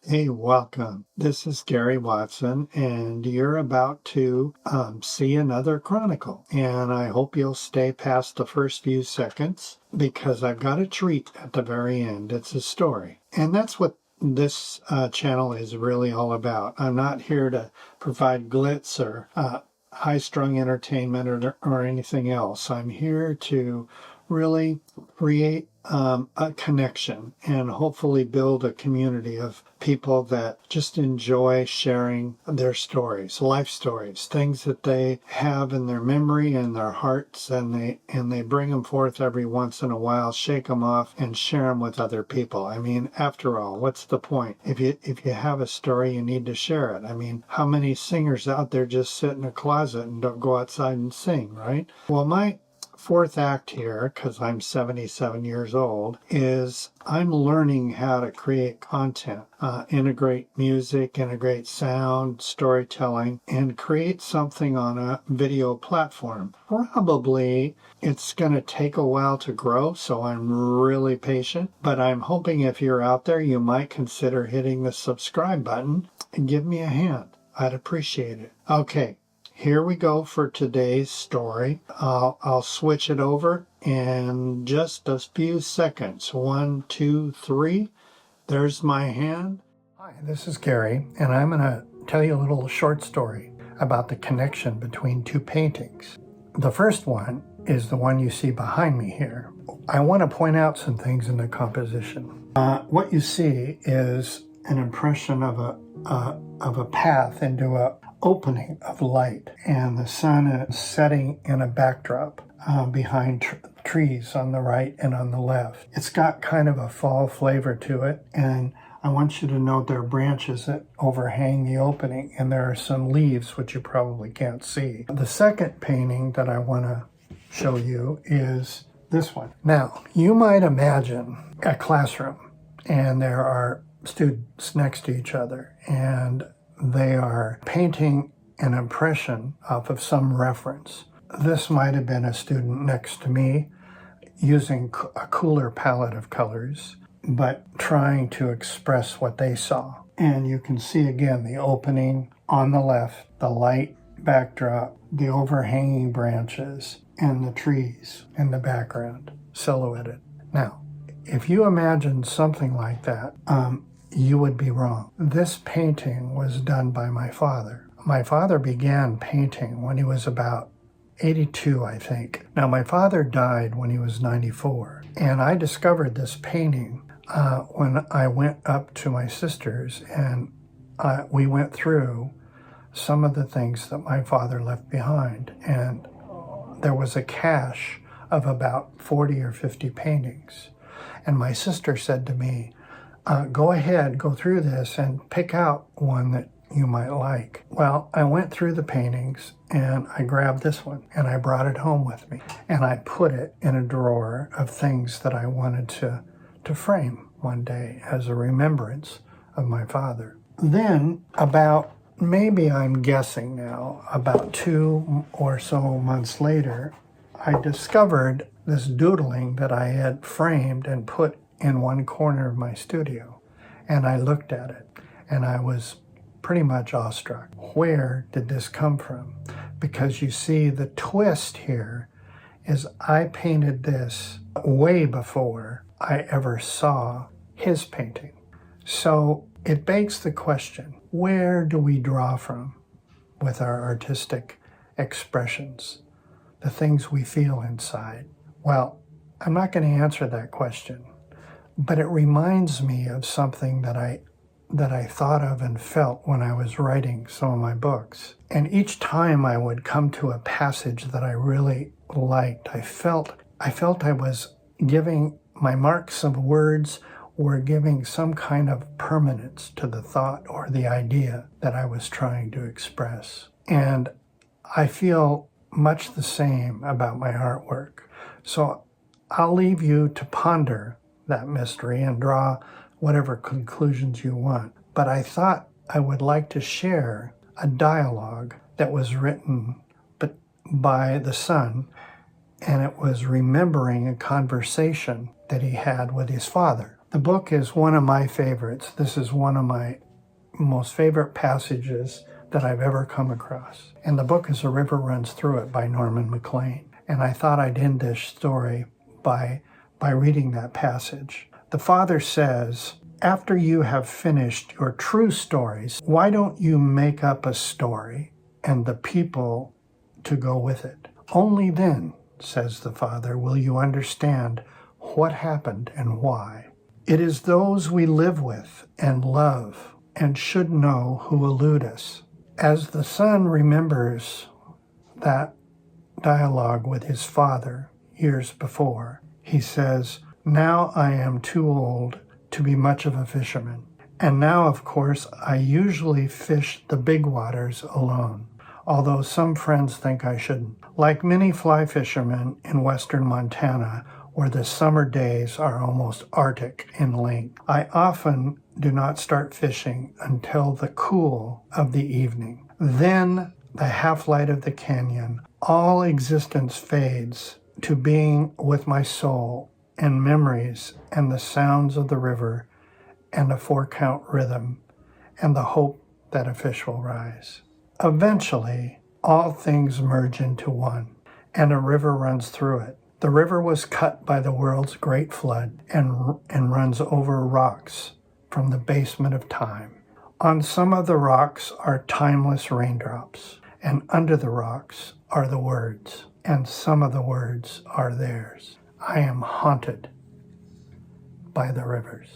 Hey, welcome. This is Gary Watson, and you're about to see another chronicle. And I hope you'll stay past the first few seconds because I've got a treat at the very end. It's a story. And that's what this channel is really all about. I'm not here to provide glitz or high-strung entertainment or anything else. I'm here to really create a connection and hopefully build a community of people that just enjoy sharing their stories, life stories, things that they have in their memory and their hearts, and they bring them forth every once in a while, shake them off, and share them with other people. I mean, after all, what's the point? If you have a story, you need to share it. I mean, how many singers out there just sit in a closet and don't go outside and sing, right? Well, my fourth act here, because I'm 77 years old, is I'm learning how to create content, integrate music, integrate sound, storytelling, and create something on a video platform. Probably it's going to take a while to grow, so I'm really patient, but I'm hoping if you're out there, you might consider hitting the subscribe button and give me a hand. I'd appreciate it. Okay. Here we go for today's story. I'll switch it over in just a few seconds. 1, 2, 3. There's my hand. Hi, this is Gary, and I'm going to tell you a little short story about the connection between two paintings. The first one is the one you see behind me here. I want to point out some things in the composition. What you see is an impression of a path into a opening of light, and the sun is setting in a backdrop behind trees on the right and on the left. It's got kind of a fall flavor to it, and I want you to note there are branches that overhang the opening, and there are some leaves which you probably can't see. The second painting that I want to show you is this one. Now, you might imagine a classroom, and there are students next to each other, and they are painting an impression off of some reference. This might have been a student next to me using a cooler palette of colors, but trying to express what they saw. And you can see again the opening on the left, the light backdrop, the overhanging branches, and the trees in the background silhouetted. Now, if you imagine something like that, you would be wrong. This painting was done by my father. My father began painting when he was about 82, I think. Now, my father died when he was 94, and I discovered this painting when I went up to my sister's, and we went through some of the things that my father left behind, and there was a cache of about 40 or 50 paintings. And my sister said to me, go ahead, go through this and pick out one that you might like. Well, I went through the paintings and I grabbed this one and I brought it home with me, and I put it in a drawer of things that I wanted to frame one day as a remembrance of my father. Then maybe I'm guessing now, about 2 or so months later, I discovered this doodling that I had framed and put in one corner of my studio, and I looked at it and I was pretty much awestruck. Where did this come from? Because you see, the twist here is I painted this way before I ever saw his painting. So it begs the question, where do we draw from with our artistic expressions, the things we feel inside? Well, I'm not going to answer that question, but it reminds me of something that I thought of and felt when I was writing some of my books. And each time I would come to a passage that I really liked, I felt I was giving my marks of words or giving some kind of permanence to the thought or the idea that I was trying to express. And I feel much the same about my artwork. So I'll leave you to ponder that mystery and draw whatever conclusions you want. But I thought I would like to share a dialogue that was written by the son, and it was remembering a conversation that he had with his father. The book is one of my favorites. This is one of my most favorite passages that I've ever come across. And the book is A River Runs Through It by Norman McLean. And I thought I'd end this story by reading that passage. The father says, after you have finished your true stories, why don't you make up a story and the people to go with it? Only then, says the father, will you understand what happened and why. It is those we live with and love and should know who elude us. As the son remembers that dialogue with his father years before, he says, now I am too old to be much of a fisherman. And now, of course, I usually fish the big waters alone, although some friends think I shouldn't. Like many fly fishermen in western Montana, where the summer days are almost Arctic in length, I often do not start fishing until the cool of the evening. Then the half-light of the canyon, all existence fades to being with my soul and memories and the sounds of the river and a 4-count rhythm and the hope that a fish will rise. Eventually, all things merge into one, and a river runs through it. The river was cut by the world's great flood and runs over rocks from the basement of time. On some of the rocks are timeless raindrops, and under the rocks are the words, and some of the words are theirs. I am haunted by the rivers.